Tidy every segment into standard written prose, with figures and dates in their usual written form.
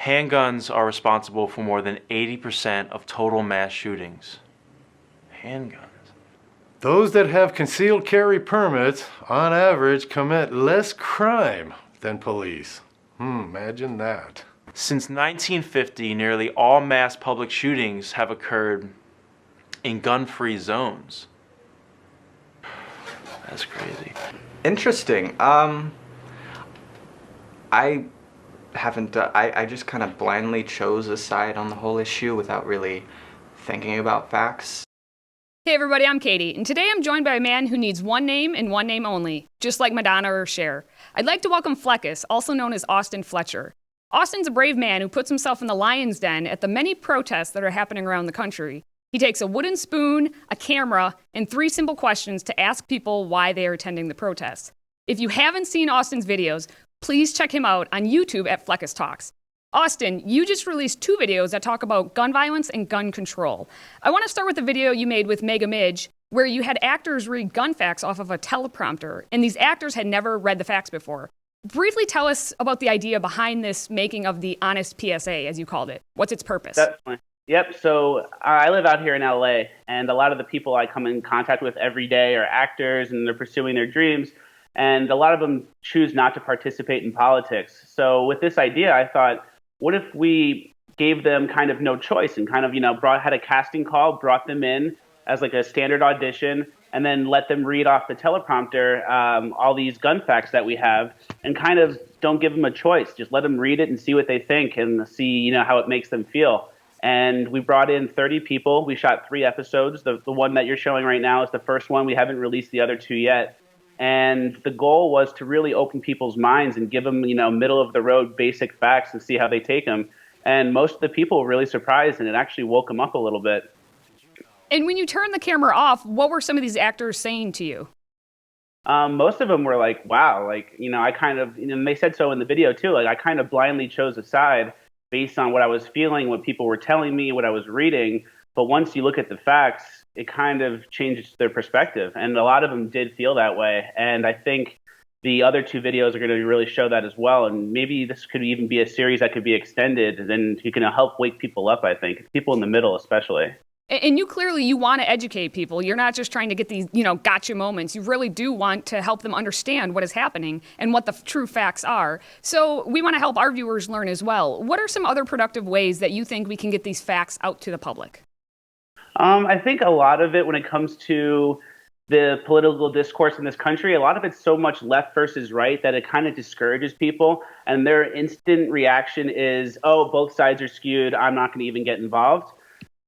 Handguns are responsible for more than 80% of total mass shootings. Handguns. Those that have concealed carry permits, on average, commit less crime than police. Imagine that. Since 1950, nearly all mass public shootings have occurred in gun-free zones. That's crazy. Interesting. I haven't, I just kind of blindly chose a side on the whole issue without really thinking about facts. Hey everybody, I'm Katie, and today I'm joined by a man who needs one name and one name only, just like Madonna or Cher. I'd like to welcome Fleccas, also known as Austin Fletcher. Austin's a brave man who puts himself in the lion's den at the many protests that are happening around the country. He takes a wooden spoon, a camera, and 3 simple questions to ask people why they are attending the protests. If you haven't seen Austin's videos, please check him out on YouTube at Fleccas Talks. Austin, you just released 2 videos that talk about gun violence and gun control. I want to start with the video you made with Midge, where you had actors read gun facts off of a teleprompter, and these actors had never read the facts before. Briefly tell us about the idea behind this making of the honest PSA, as you called it. What's its purpose? Definitely. Yep. So I live out here in LA, and a lot of the people I come in contact with every day are actors, and they're pursuing their dreams. And a lot of them choose not to participate in politics. So with this idea, I thought, what if we gave them kind of no choice and kind of, had a casting call, brought them in as like a standard audition, and then let them read off the teleprompter all these gun facts that we have, and kind of don't give them a choice. Just let them read it and see what they think and see, how it makes them feel. And we brought in 30 people. We shot 3 episodes. The one that you're showing right now is the first one. We haven't released the other 2 yet. And the goal was to really open people's minds and give them, middle-of-the-road basic facts and see how they take them. And most of the people were really surprised, and it actually woke them up a little bit. And when you turned the camera off, what were some of these actors saying to you? Most of them were like, wow, I kind of, and they said so in the video too, I kind of blindly chose a side based on what I was feeling, what people were telling me, what I was reading. But once you look at the facts, it kind of changed their perspective. And a lot of them did feel that way. And I think the other 2 videos are going to really show that as well. And maybe this could even be a series that could be extended, and you can help wake people up, I think, people in the middle especially. And you clearly, you want to educate people. You're not just trying to get these, gotcha moments. You really do want to help them understand what is happening and what the true facts are. So we want to help our viewers learn as well. What are some other productive ways that you think we can get these facts out to the public? I think a lot of it, when it comes to the political discourse in this country, a lot of it's so much left versus right that it kind of discourages people. And their instant reaction is, oh, both sides are skewed, I'm not going to even get involved.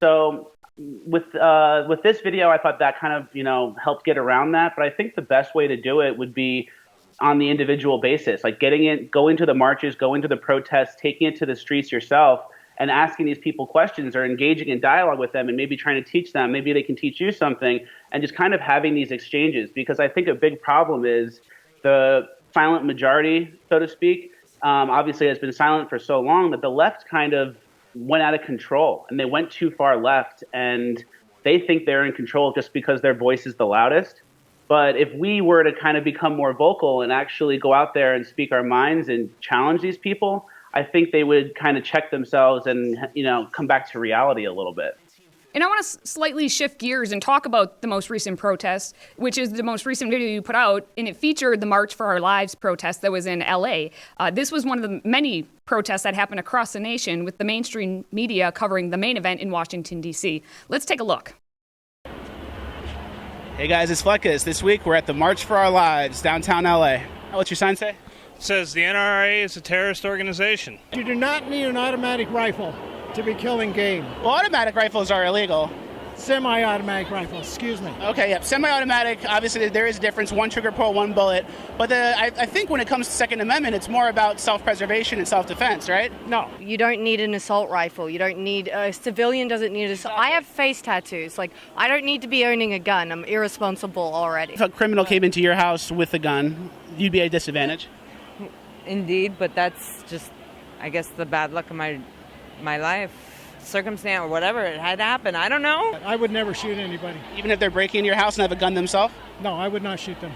So with this video, I thought that kind of, helped get around that. But I think the best way to do it would be on the individual basis, like going to the marches, going to the protests, taking it to the streets yourself, and asking these people questions or engaging in dialogue with them and maybe trying to teach them. Maybe they can teach you something, and just kind of having these exchanges. Because I think a big problem is the silent majority, so to speak, obviously has been silent for so long that the left kind of went out of control, and they went too far left, and they think they're in control just because their voice is the loudest. But if we were to kind of become more vocal and actually go out there and speak our minds and challenge these people, I think they would kind of check themselves and, come back to reality a little bit. And I want to slightly shift gears and talk about the most recent protest, which is the most recent video you put out, and it featured the March for Our Lives protest that was in LA. This was one of the many protests that happened across the nation, with the mainstream media covering the main event in Washington, D.C. Let's take a look. Hey guys, it's Fleccas. This week we're at the March for Our Lives, downtown LA. What's your sign say? It says the NRA is a terrorist organization. You do not need an automatic rifle to be killing game. Well, automatic rifles are illegal. Semi-automatic rifle, excuse me. Okay, yep. Semi-automatic, obviously there is a difference. 1 trigger pull, 1 bullet. But I think when it comes to Second Amendment, it's more about self-preservation and self-defense, right? No. You don't need an assault rifle. You don't need, a civilian doesn't need assault. I have face tattoos. I don't need to be owning a gun. I'm irresponsible already. If a criminal came into your house with a gun, you'd be at a disadvantage. Indeed, but that's just, I guess, the bad luck of my life, circumstance, or whatever. It had to happen. I don't know. I would never shoot anybody. Even if they're breaking into your house and have a gun themselves? No, I would not shoot them.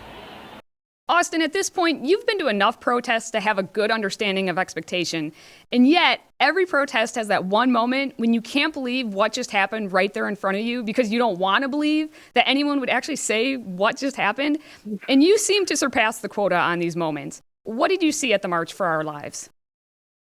Austin, at this point, you've been to enough protests to have a good understanding of expectation. And yet, Every protest has that one moment when you can't believe what just happened right there in front of you because you don't want to believe that anyone would actually say what just happened. And you seem to surpass the quota on these moments. What did you see at the March for Our Lives?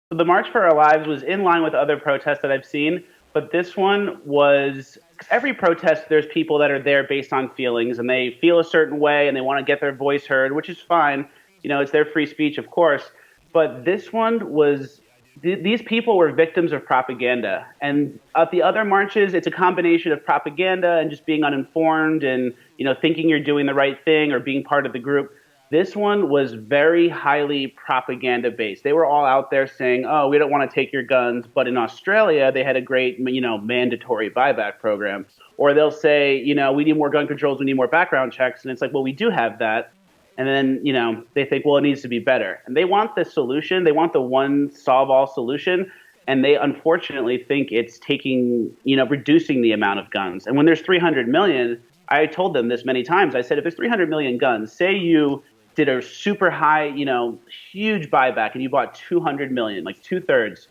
The March for Our Lives was in line with other protests that I've seen, but this one was, every protest, there's people that are there based on feelings, and they feel a certain way, and they want to get their voice heard, which is fine. You know, it's their free speech, of course. But this one was, these people were victims of propaganda. And at the other marches, it's a combination of propaganda and just being uninformed and, you know, thinking you're doing the right thing or being part of the group. This one was very highly propaganda based. They were all out there saying, oh, we don't want to take your guns. But in Australia, they had a great, you know, mandatory buyback program. Or they'll say, you know, we need more gun controls, we need more background checks. And it's like, well, we do have that. And then, you know, they think, well, it needs to be better. And they want the solution. They want the one solve-all solution. And they unfortunately think it's taking, you know, reducing the amount of guns. And when there's 300 million, I told them this many times. I said, if there's 300 million guns, say you did a super high, you know, huge buyback and you bought 200 million, like 2/3.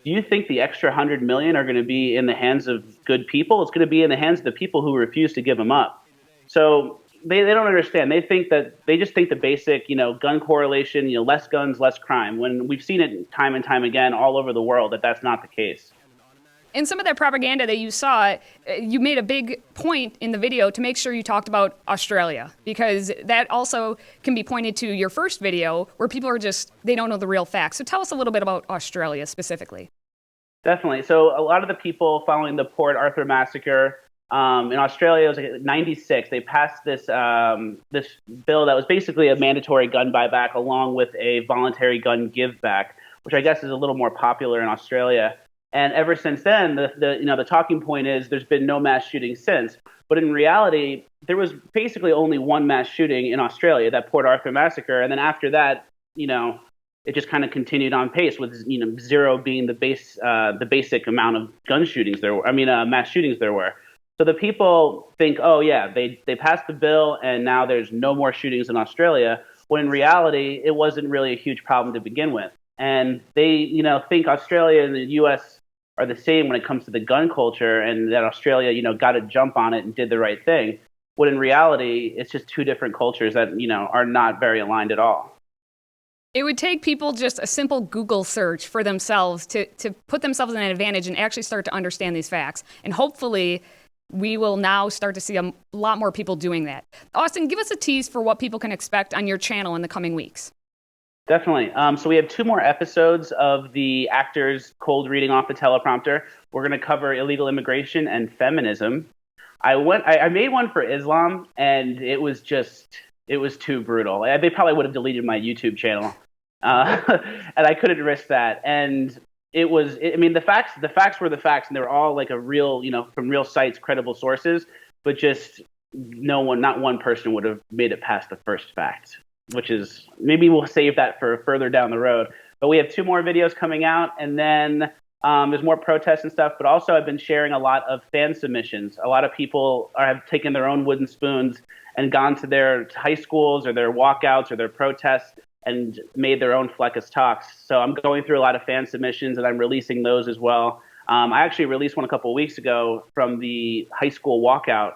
Do you think the extra 100 million are going to be in the hands of good people? It's going to be in the hands of the people who refuse to give them up. So they don't understand. They just think the basic, you know, gun correlation, you know, less guns, less crime, when we've seen it time and time again all over the world that that's not the case. In some of that propaganda that you saw, you made a big point in the video to make sure you talked about Australia, because that also can be pointed to your first video where people are just, they don't know the real facts. So tell us a little bit about Australia specifically. Definitely. So a lot of the people following the Port Arthur massacre, in Australia, it was like 96. They passed this this bill that was basically a mandatory gun buyback along with a voluntary gun give back, which I guess is a little more popular in Australia. And ever since then, the talking point is there's been no mass shooting since. But in reality, there was basically only one mass shooting in Australia, that Port Arthur massacre. And then after that, you know, it just kind of continued on pace with, you know, 0 being the basic amount of gun shootings there were. Mass shootings there were. So the people think, oh yeah, they passed the bill and now there's no more shootings in Australia, when in reality, it wasn't really a huge problem to begin with. And they, you know, think Australia and the U.S. are the same when it comes to the gun culture, and that Australia, you know, got a jump on it and did the right thing. When in reality, it's just two different cultures that, you know, are not very aligned at all. It would take people just a simple Google search for themselves to put themselves in an advantage and actually start to understand these facts. And hopefully we will now start to see a lot more people doing that. Austin, give us a tease for what people can expect on your channel in the coming weeks. Definitely. So we have 2 more episodes of the actors cold reading off the teleprompter. We're going to cover illegal immigration and feminism. I made one for Islam, and it was too brutal. They probably would have deleted my YouTube channel, and I couldn't risk that. And the facts were the facts, and they were all like a real, you know, from real sites, credible sources. But just not one person would have made it past the first fact, which is, maybe we'll save that for further down the road. But we have 2 more videos coming out, and then there's more protests and stuff. But also, I've been sharing a lot of fan submissions. A lot of people have taken their own wooden spoons and gone to their high schools or their walkouts or their protests and made their own Fleccas talks. So I'm going through a lot of fan submissions, and I'm releasing those as well. I actually released one a couple of weeks ago from the high school walkout,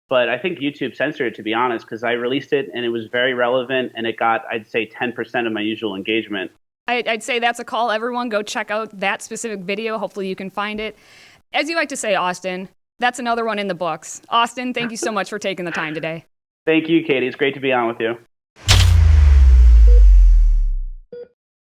but I think YouTube censored it, to be honest, because I released it and it was very relevant, and it got, I'd say, 10% of my usual engagement. I'd say that's a call. Everyone, go check out that specific video. Hopefully you can find it. As you like to say, Austin, that's another one in the books. Austin, thank you so much for taking the time today. Thank you, Katie. It's great to be on with you.